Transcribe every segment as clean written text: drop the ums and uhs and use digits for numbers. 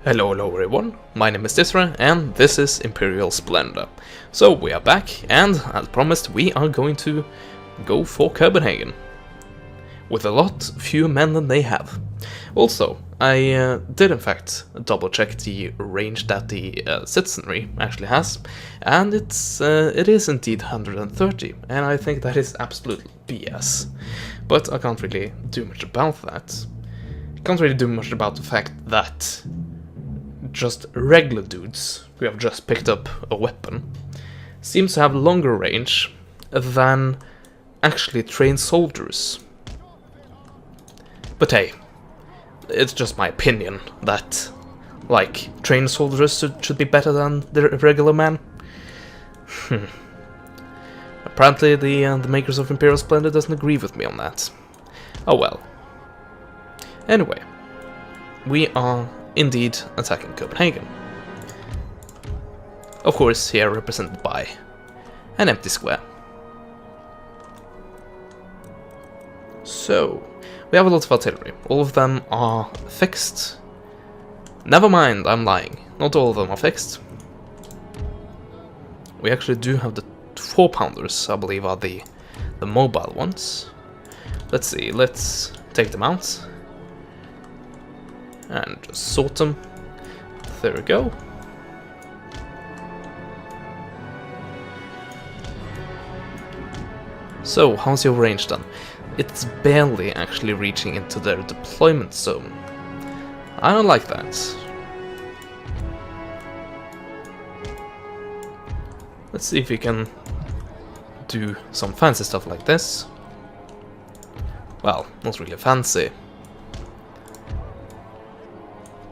Hello everyone, my name is Tisra and this is Imperial Splendour. So we are back and, as promised, we are going to go for Copenhagen. With a lot fewer men than they have. Also, I did in fact double check the range that the citizenry actually has, and it is indeed 130, and I think that is absolute BS. But I can't really do much about that. Can't really do much about the fact that just regular dudes who have just picked up a weapon seems to have longer range than actually trained soldiers. But hey, it's just my opinion that, like, trained soldiers should be better than the regular man. Apparently the makers of Imperial Splendour doesn't agree with me on that. Oh well. Anyway, we are indeed attacking Copenhagen. Of course, here represented by an empty square. So, we have a lot of artillery. All of them are fixed. Never mind, I'm lying. Not all of them are fixed. We actually do have the 4-pounders, I believe, are the mobile ones. Let's see, let's take them out. And just sort them. There we go. So, how's your range done? It's barely actually reaching into their deployment zone. I don't like that. Let's see if we can do some fancy stuff like this. Well, not really fancy.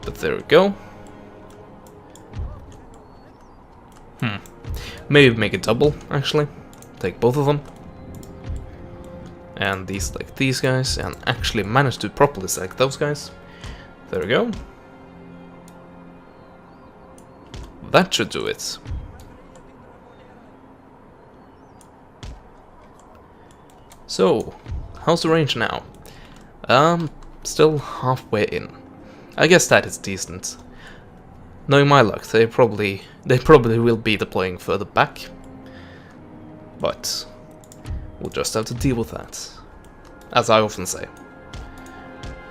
But there we go. Maybe make a double, actually. Take both of them. And these like these guys, and actually manage to properly select those guys. There we go. That should do it. So, how's the range now? Still halfway in. I guess that is decent. Knowing my luck, they probably will be deploying further back. But we'll just have to deal with that, as I often say.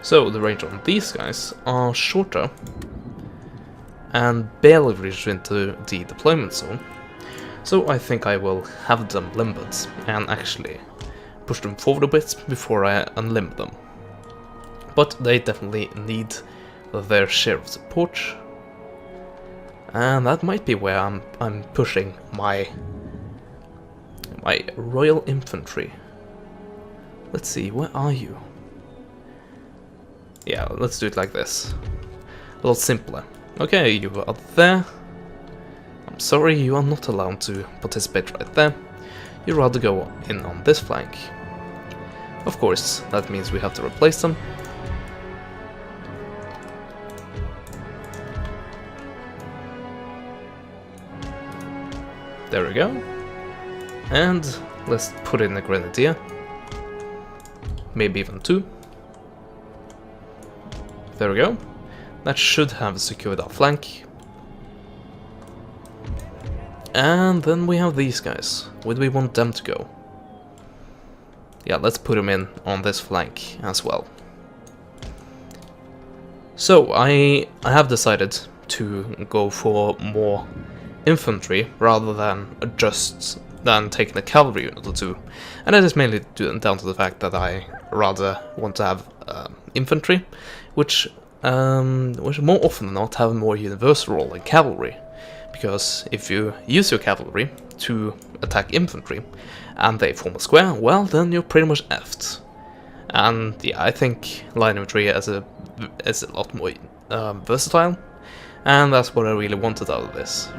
So the range on these guys are shorter and barely reach into the deployment zone. So I think I will have them limbered and actually push them forward a bit before I unlimber them. But they definitely need their share of support, and that might be where I'm pushing my Royal Infantry. Let's see, where are you? Yeah, let's do it like this. A little simpler. Okay, you are there. I'm sorry, you are not allowed to participate right there. You'd rather go in on this flank. Of course, that means we have to replace them. There we go. And let's put in a grenadier. Maybe even 2. There we go. That should have secured our flank. And then we have these guys. Where do we want them to go? Yeah, let's put them in on this flank as well. So I have decided to go for more infantry rather than taking a cavalry unit or two, and that is mainly down to the fact that I rather want to have infantry, which more often than not have a more universal role than cavalry, because if you use your cavalry to attack infantry and they form a square, well then you're pretty much effed. And yeah, I think line infantry is a lot more versatile, and that's what I really wanted out of this.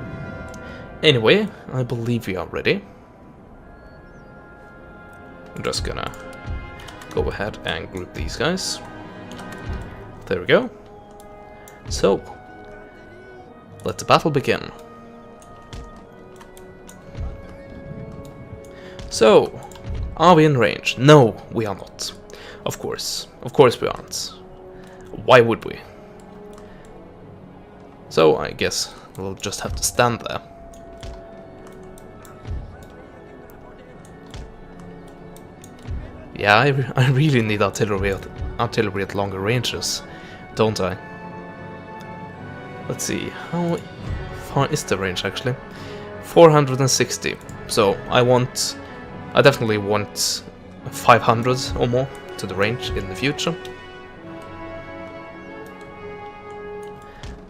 Anyway, I believe we are ready. I'm just gonna go ahead and group these guys. There we go. So, let the battle begin. So, are we in range? No, we are not. Of course we aren't. Why would we? So I guess we'll just have to stand there. Yeah, I really need artillery at longer ranges, don't I? Let's see, how far is the range actually? 460. So I definitely want 500 or more to the range in the future.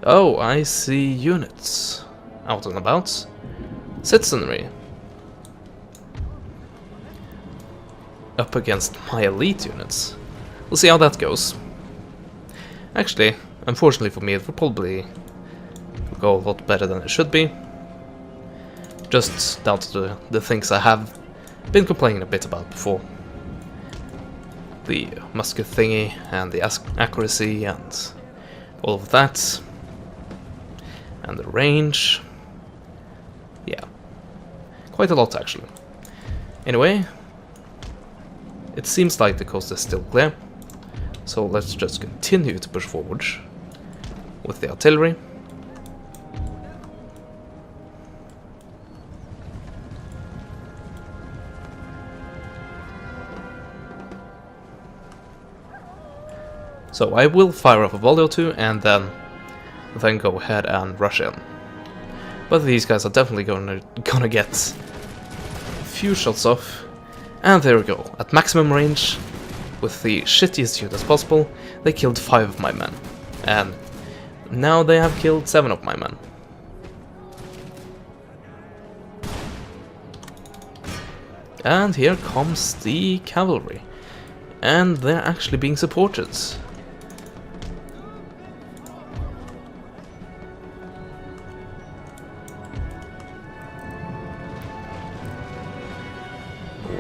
Oh, I see units out and about. Citizenry. Up against my elite units. We'll see how that goes. Actually, unfortunately for me, it will probably go a lot better than it should be. Just down to the things I have been complaining a bit about before. The musket thingy and the accuracy and all of that. And the range. Yeah. Quite a lot actually. Anyway, it seems like the coast is still clear. So let's just continue to push forward with the artillery. So I will fire off a volley or two and then go ahead and rush in. But these guys are definitely gonna get a few shots off. And there we go, at maximum range, with the shittiest unit as possible, they killed 5 of my men. And now they have killed 7 of my men. And here comes the cavalry. And they're actually being supported.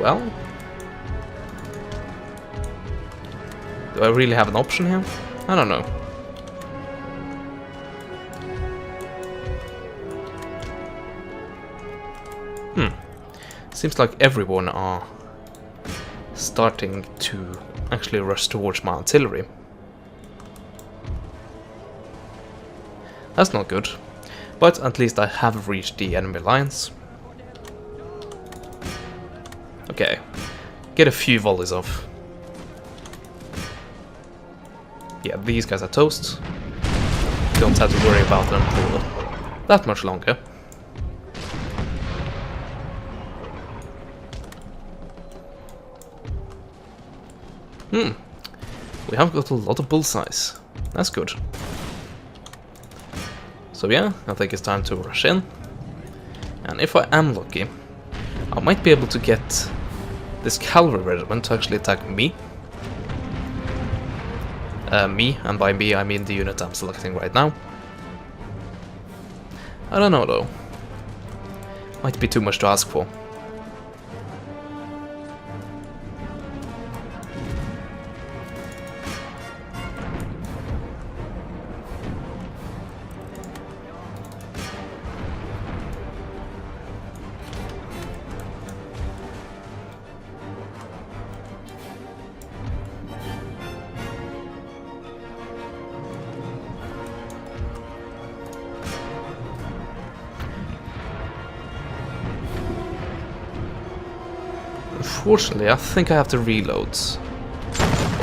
Well, do I really have an option here? I don't know. Seems like everyone are starting to actually rush towards my artillery. That's not good, but at least I have reached the enemy lines. Okay, get a few volleys off. Yeah, these guys are toast. Don't have to worry about them for that much longer. We have got a lot of bullseyes. That's good. So yeah, I think it's time to rush in. And if I am lucky, I might be able to get this cavalry regiment to actually attack me. And by me I mean the unit I'm selecting right now. I don't know though. Might be too much to ask for. Unfortunately, I think I have to reload.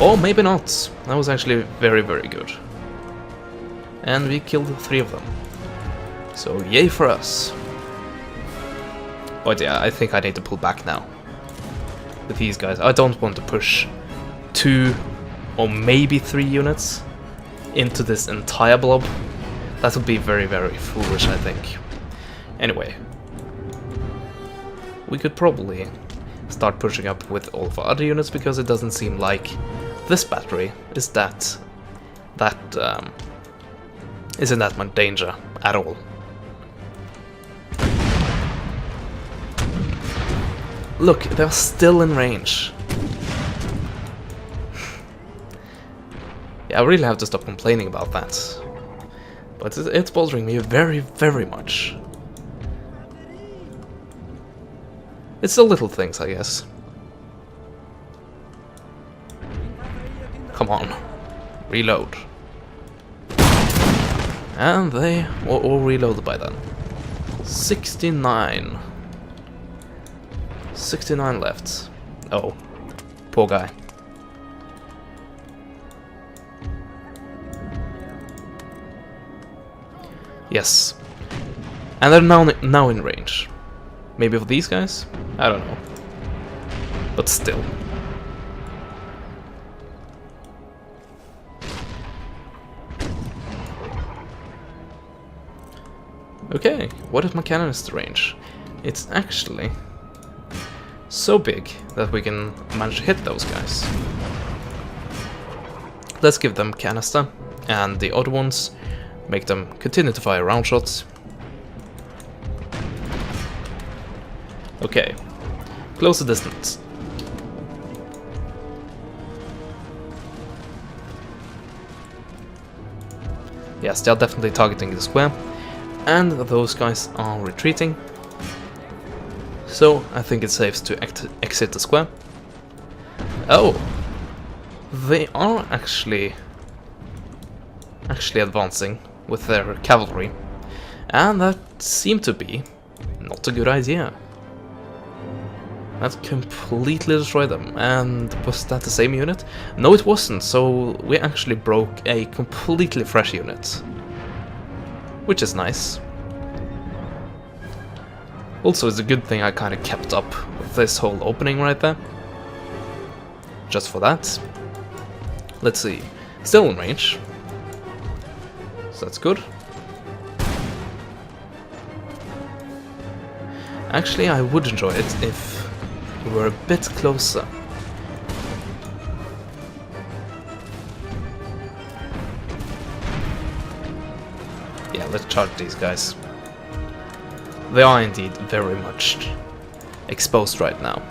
Or maybe not. That was actually very, very good. And we killed 3 of them. So yay for us. But yeah, I think I need to pull back now. With these guys, I don't want to push 2 or maybe 3 units into this entire blob. That would be very, very foolish, I think. Anyway. We could probably start pushing up with all of our other units, because it doesn't seem like this battery is is in that much danger at all. Look, they're still in range. Yeah, I really have to stop complaining about that. But it's bothering me very, very much. It's the little things, I guess. Come on. Reload. And they were all reloaded by then. 69. 69 left. Oh, poor guy. Yes. And they're now in range. Maybe of these guys? I don't know. But still. Okay, what is my canonist range? It's actually so big that we can manage to hit those guys. Let's give them canister, and the other ones make them continue to fire round shots. Okay, close the distance. Yes, they are definitely targeting the square, and those guys are retreating. So I think it's safe to exit the square. Oh, they are actually advancing with their cavalry, and that seemed to be not a good idea. That completely destroyed them. And was that the same unit? No, it wasn't, so we actually broke a completely fresh unit, which is nice. Also, it's a good thing I kind of kept up with this whole opening right there. Just for that. Let's see. Still in range. So that's good. Actually, I would enjoy it if we were a bit closer. Yeah, let's charge these guys. They are indeed very much exposed right now.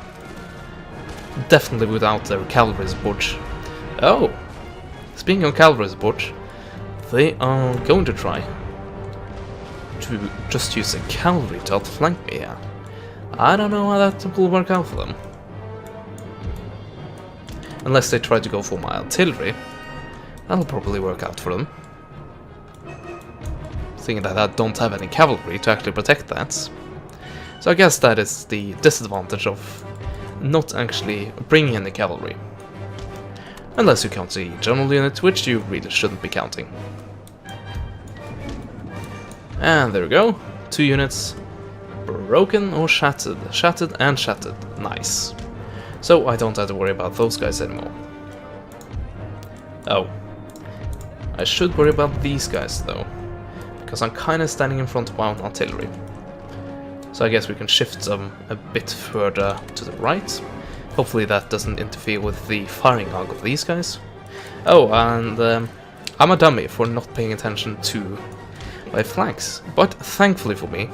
Definitely without their cavalry support. Oh! Speaking of cavalry support, they are going to try to just use a cavalry to outflank me here. I don't know how that will work out for them. Unless they try to go for my artillery. That'll probably work out for them. Thinking that I don't have any cavalry to actually protect that. So I guess that is the disadvantage of not actually bringing in the cavalry. Unless you count the general unit, which you really shouldn't be counting. And there we go. 2 units. Broken or shattered? Shattered and shattered. Nice. So I don't have to worry about those guys anymore. Oh. I should worry about these guys though. Because I'm kind of standing in front of my own artillery. So I guess we can shift them a bit further to the right. Hopefully that doesn't interfere with the firing arc of these guys. Oh, and I'm a dummy for not paying attention to my flanks. But thankfully for me,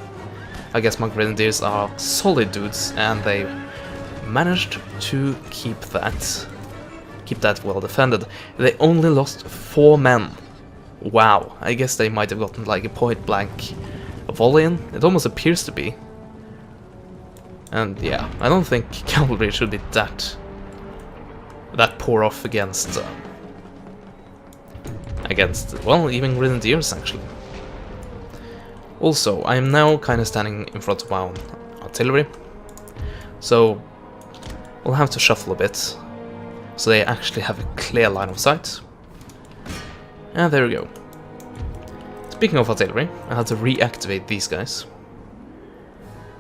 I guess my grenadiers are solid dudes, and they managed to keep that well defended. They only lost 4 men. Wow, I guess they might have gotten like a point blank volley in. It almost appears to be. And yeah, I don't think cavalry should be that poor off against well, even grenadiers actually. Also, I am now kind of standing in front of my own artillery, so we'll have to shuffle a bit so they actually have a clear line of sight. And there we go. Speaking of artillery, I had to reactivate these guys.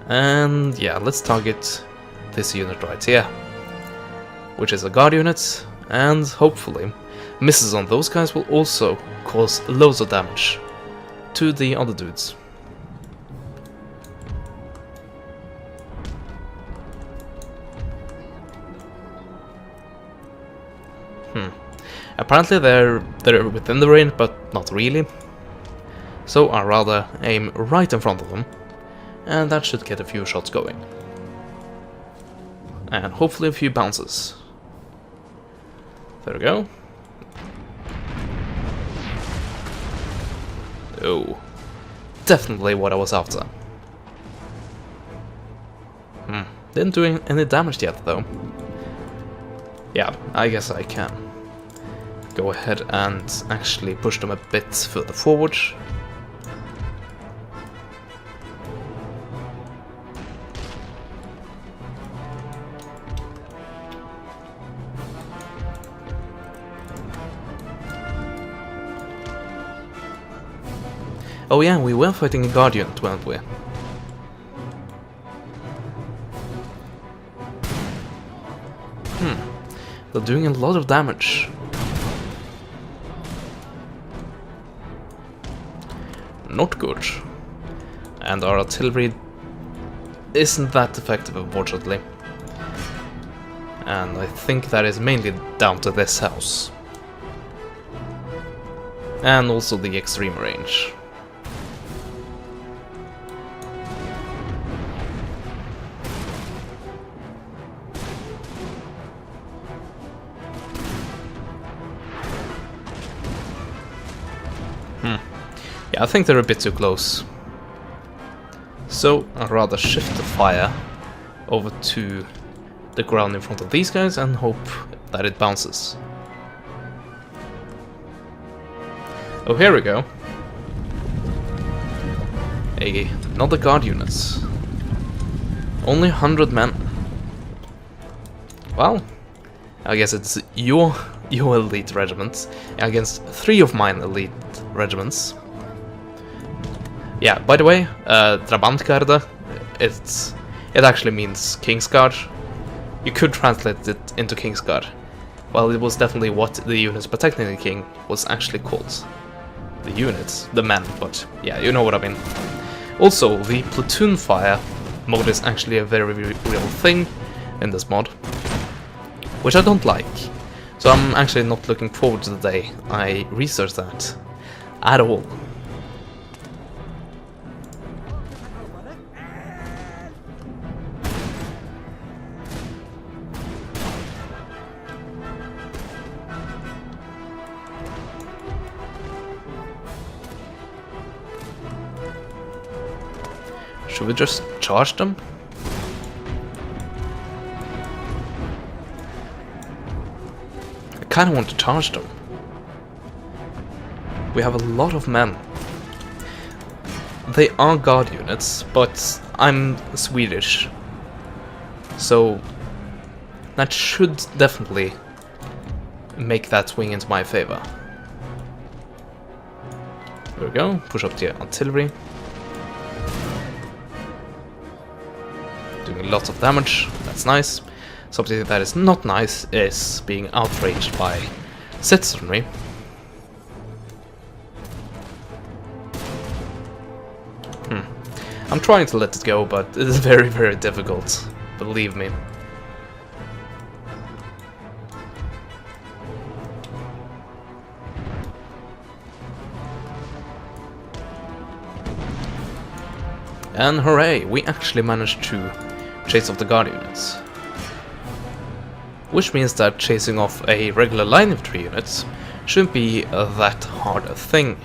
And yeah, let's target this unit right here, which is a guard unit, and hopefully misses on those guys will also cause loads of damage to the other dudes. Apparently they're within the range, but not really. So I rather aim right in front of them, and that should get a few shots going. And hopefully a few bounces. There we go. Oh, definitely what I was after. Didn't do any damage yet though. Yeah, I guess I can go ahead and actually push them a bit further forward. Oh yeah, we were fighting a Guardian, weren't we? They're doing a lot of damage. Not good. And our artillery isn't that effective, unfortunately. And I think that is mainly down to this house. And also the extreme range. Yeah, I think they're a bit too close. So I'd rather shift the fire over to the ground in front of these guys and hope that it bounces. Oh, here we go. Another guard unit. Only 100 men. Well, I guess it's your elite regiment against 3 of mine elite regiments. Yeah, by the way, Drabantgarde, it actually means Kingsguard. You could translate it into Kingsguard. Well, it was definitely what the units protecting the king was actually called. The units, the men, but yeah, you know what I mean. Also, the platoon fire mode is actually a very real thing in this mod, which I don't like. So I'm actually not looking forward to the day I research that at all. Should we just charge them? I kinda want to charge them. We have a lot of men. They are guard units, but I'm Swedish. So that should definitely make that swing into my favor. There we go, push up the artillery. Doing lots of damage, that's nice. Something that is not nice is being outraged by citizenry. I'm trying to let it go, but it is very difficult, believe me. And hooray, we actually managed to chase off the guard units. Which means that chasing off a regular line infantry unit shouldn't be that hard a thing.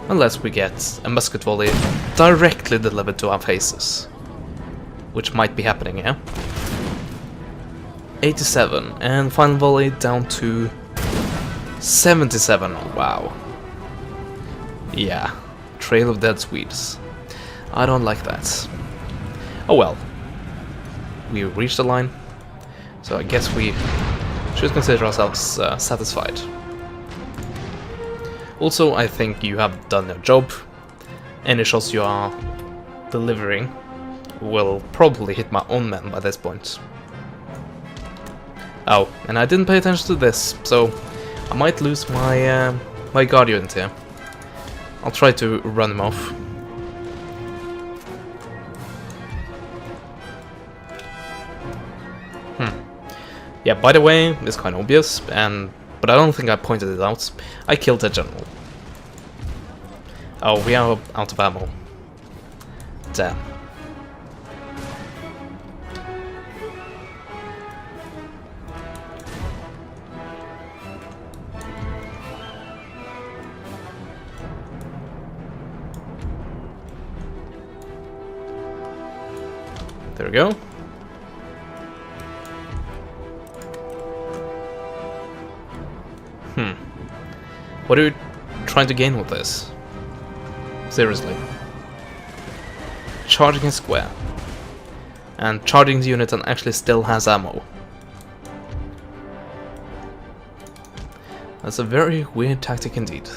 Unless we get a musket volley directly delivered to our faces. Which might be happening here. 87, and final volley down to 77, wow. Yeah, trail of dead Swedes. I don't like that. Oh well. We reached the line, so I guess we should consider ourselves satisfied. Also, I think you have done your job. Any shots you are delivering will probably hit my own men by this point. Oh, and I didn't pay attention to this, so I might lose my my guard unit here. I'll try to run him off. Yeah, by the way, it's kind of obvious, but I don't think I pointed it out. I killed the general. Oh, we are out of ammo. Damn. There we go. What are you trying to gain with this? Seriously. Charging a square. And charging the unit and actually still has ammo. That's a very weird tactic indeed.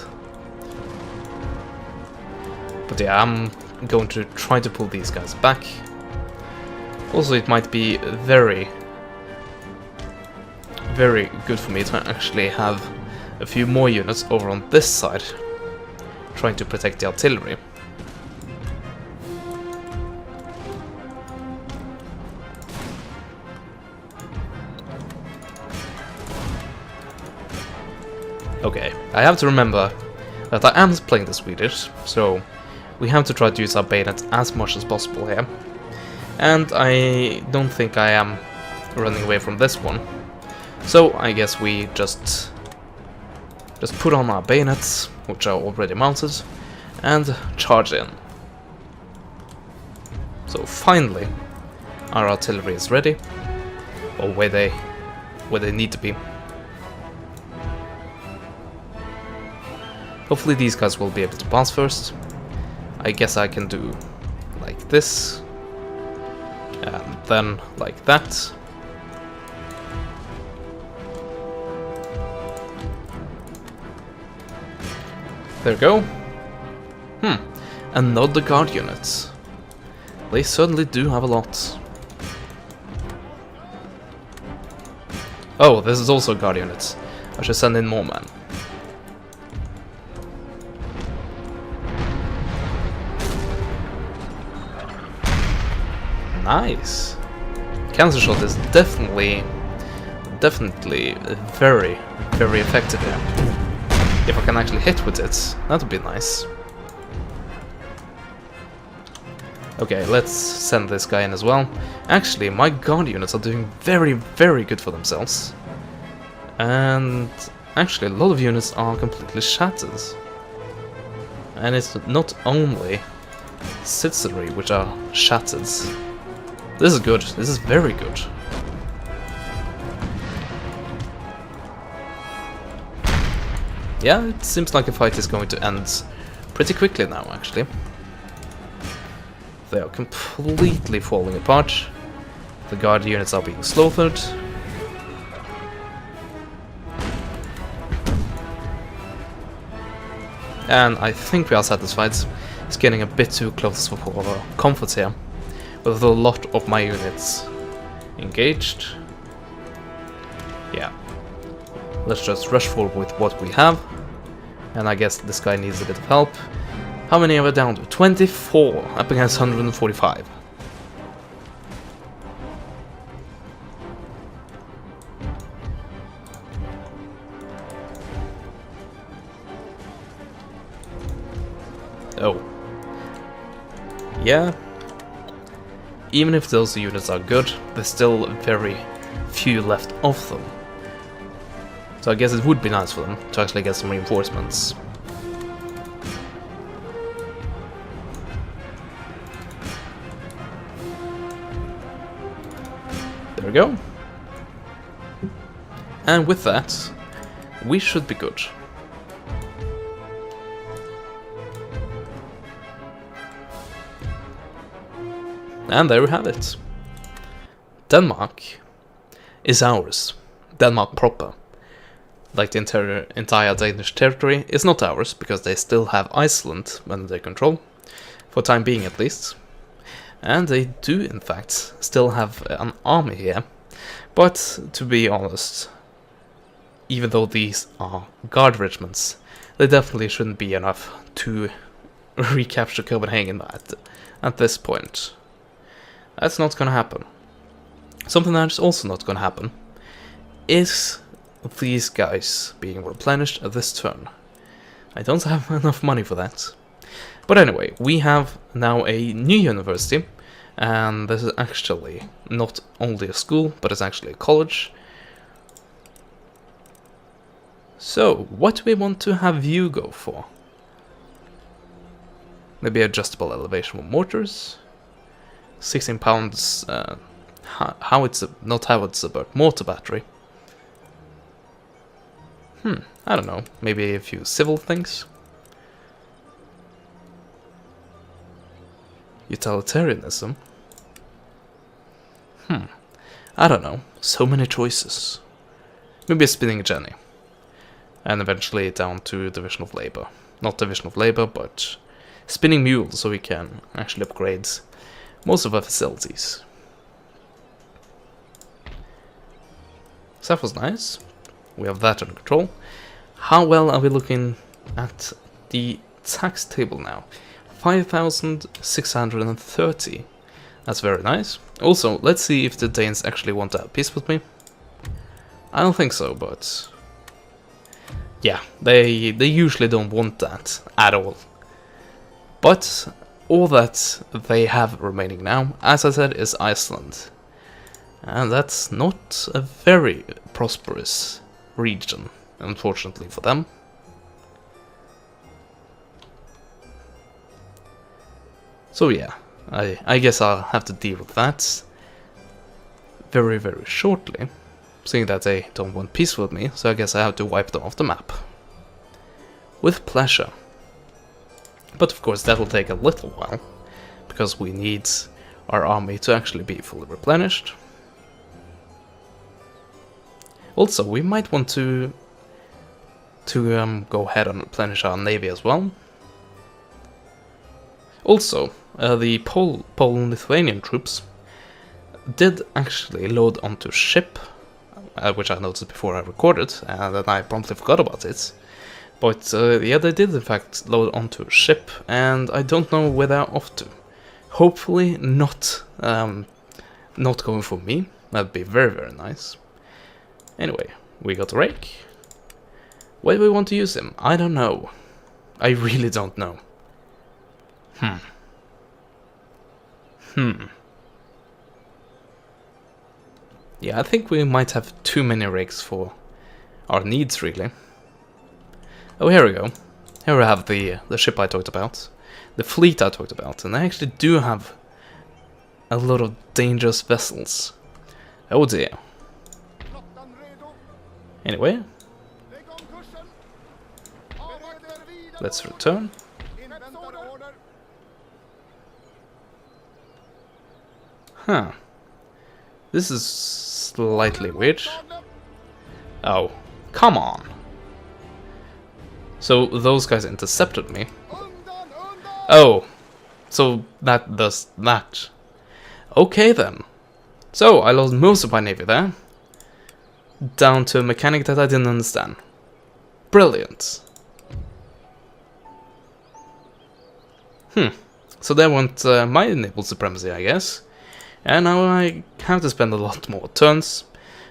But yeah, I'm going to try to pull these guys back. Also, it might be very good for me to actually have a few more units over on this side, trying to protect the artillery. Okay, I have to remember that I am playing the Swedish, so we have to try to use our bayonets as much as possible here. And I don't think I am running away from this one. So I guess we just put on our bayonets, which are already mounted, and charge in. So finally, our artillery is ready, or where they need to be. Hopefully these guys will be able to pass first. I guess I can do like this, and then like that. There we go. Another guard unit. They certainly do have a lot. Oh, this is also guard units. I should send in more men. Nice. Cancer shot is definitely very effective here. If I can actually hit with it, that would be nice. Okay, let's send this guy in as well. Actually, my guard units are doing very good for themselves. And actually, a lot of units are completely shattered. And it's not only citizenry which are shattered. This is good. This is very good. Yeah, it seems like the fight is going to end pretty quickly now, actually. They are completely falling apart. The guard units are being slaughtered. And I think we are satisfied. It's getting a bit too close for comfort here, with a lot of my units engaged. Yeah. Let's just rush forward with what we have. And I guess this guy needs a bit of help. How many are we down to? 24, up against 145. Oh. Yeah. Even if those units are good, there's still very few left of them. So I guess it would be nice for them to actually get some reinforcements. There we go. And with that, we should be good. And there we have it. Denmark is ours. Denmark proper. Like the entire Danish territory is not ours, because they still have Iceland under their control, for time being at least. And they do, in fact, still have an army here. But, to be honest, even though these are guard regiments, they definitely shouldn't be enough to recapture Copenhagen at this point. That's not gonna happen. Something that's also not gonna happen is these guys being replenished at this turn. I don't have enough money for that. But anyway, we have now a new university, and this is actually not only a school, but it's actually a college. So, what do we want to have you go for? Maybe adjustable elevation with mortars? 16 pounds not howitzer, but mortar battery. I don't know, maybe a few civil things? Utilitarianism? I don't know, so many choices. Maybe a spinning jenny. and eventually down to Division of Labor. Not Division of Labor, but Spinning Mule, so we can actually upgrade most of our facilities. So that was nice. We have that under control. How well are we looking at the tax table now? 5,630. That's very nice. Also, let's see if the Danes actually want to have peace with me. I don't think so, but yeah, they usually don't want that at all. But all that they have remaining now, as I said, is Iceland. And that's not a very prosperous region, unfortunately for them. So yeah, I guess I'll have to deal with that very, very shortly, seeing that they don't want peace with me, so I guess I have to wipe them off the map. With pleasure. But of course that will take a little while, because we need our army to actually be fully replenished. Also, we might want to go ahead and replenish our navy as well. Also, the Polish-Lithuanian troops did actually load onto ship, which I noticed before I recorded, and then I promptly forgot about it. But yeah, they did in fact load onto a ship, and I don't know where they're off to. Hopefully not going for me. That'd be very, very nice. Anyway, we got a rake. Why do we want to use him? I don't know. I really don't know. Yeah, I think we might have too many rakes for our needs, really. Oh, here we go. Here we have the ship I talked about. The fleet I talked about. And I actually do have a lot of dangerous vessels. Oh dear. Anyway. Let's return. Huh. This is slightly weird. Oh, come on. So those guys intercepted me. Oh, so that does that. Okay then. So I lost most of my navy there. Down to a mechanic that I didn't understand. Brilliant. So they want my naval supremacy, I guess. And now I have to spend a lot more turns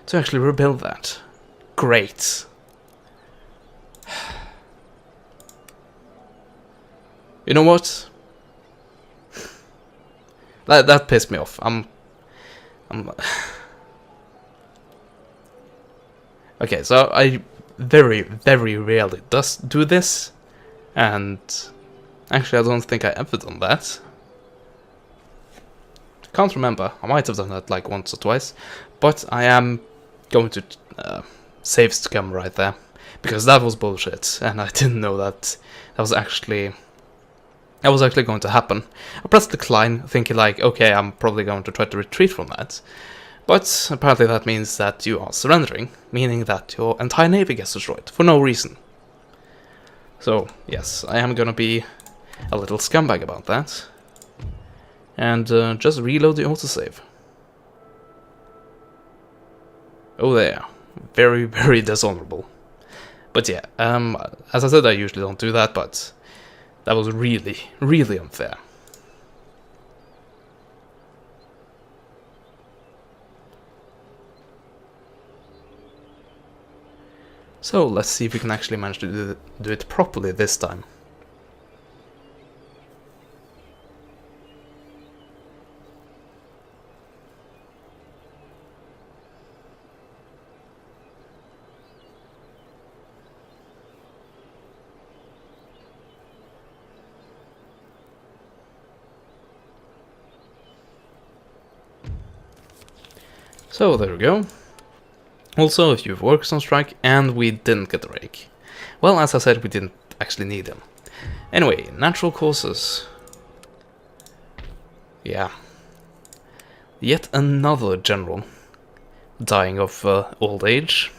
to actually rebuild that. Great. You know what? That pissed me off. Okay, so I very, very rarely do this, and actually I don't think I ever done that. Can't remember. I might have done that like once or twice, but I am going to save scum right there, because that was bullshit, and I didn't know that was actually going to happen. I pressed decline, thinking like, okay, I'm probably going to try to retreat from that. But apparently that means that you are surrendering, meaning that your entire navy gets destroyed for no reason. So, yes, I am gonna be a little scumbag about that. And just reload the autosave. Oh there. Very, very dishonorable. But yeah, as I said, I usually don't do that, but that was really, really unfair. So let's see if we can actually manage to do it properly this time. So there we go. Also, a few workers on strike, and we didn't get the rake. Well, as I said, we didn't actually need them. Anyway, natural causes. Yeah. Yet another general dying of old age,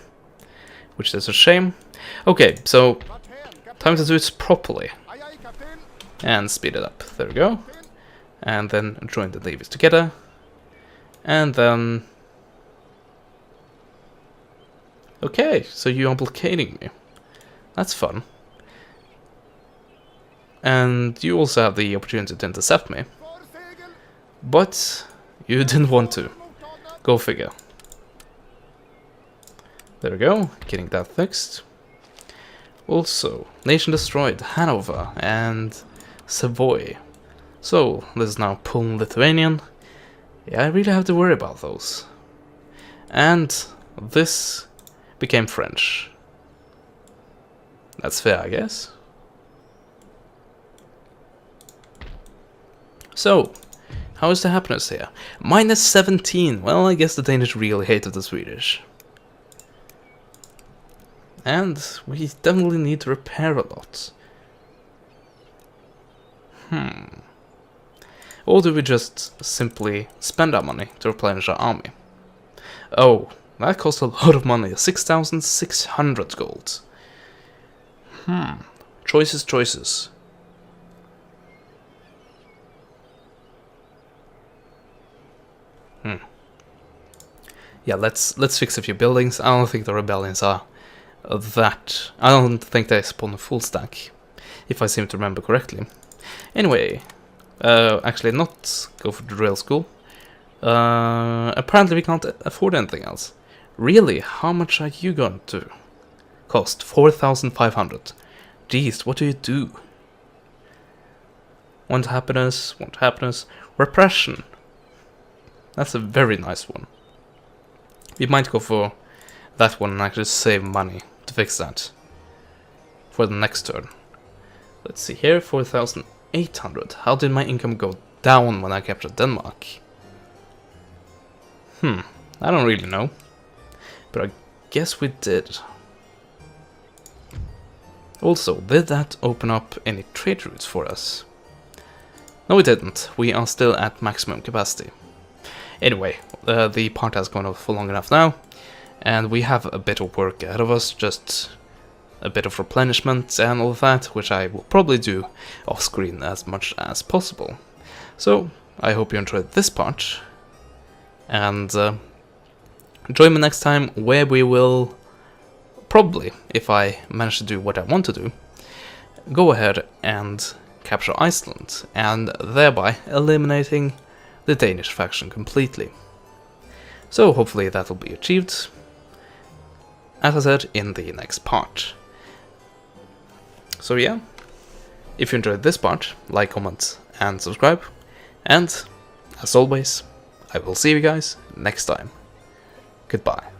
which is a shame. Okay, so time to do it properly. And speed it up. There we go. And then join the navies together. And then... Okay, so you are blockading me. That's fun. And you also have the opportunity to intercept me. But you didn't want to. Go figure. There we go, getting that fixed. Also, nation destroyed, Hanover and Savoy. So, this is now Poland Lithuanian. Yeah, I really have to worry about those. And this became French. That's fair, I guess. So, how is the happiness here? Minus 17. Well, I guess the Danish really hated the Swedish. And we definitely need to repair a lot. Or do we just simply spend our money to replenish our army? Oh, that cost a lot of money. 6,600 gold. Choices. Yeah, let's fix a few buildings. I don't think the rebellions are that. I don't think they spawn a full stack, if I seem to remember correctly. Anyway, actually not go for the drill school. Apparently we can't afford anything else. Really? How much are you going to cost? 4,500. Jeez, what do you do? Want happiness. Repression. That's a very nice one. We might go for that one and actually save money to fix that for the next turn. Let's see here, 4,800. How did my income go down when I captured Denmark? I don't really know. But I guess we did. Also, did that open up any trade routes for us? No, it didn't. We are still at maximum capacity. Anyway, the part has gone on for long enough now, and we have a bit of work ahead of us, just a bit of replenishment and all of that, which I will probably do off screen as much as possible. So, I hope you enjoyed this part, and join me next time where we will probably, if I manage to do what I want to do, go ahead and capture Iceland, and thereby eliminating the Danish faction completely. So hopefully that will be achieved, as I said, in the next part. So yeah, if you enjoyed this part, like, comment, and subscribe. And, as always, I will see you guys next time. Goodbye.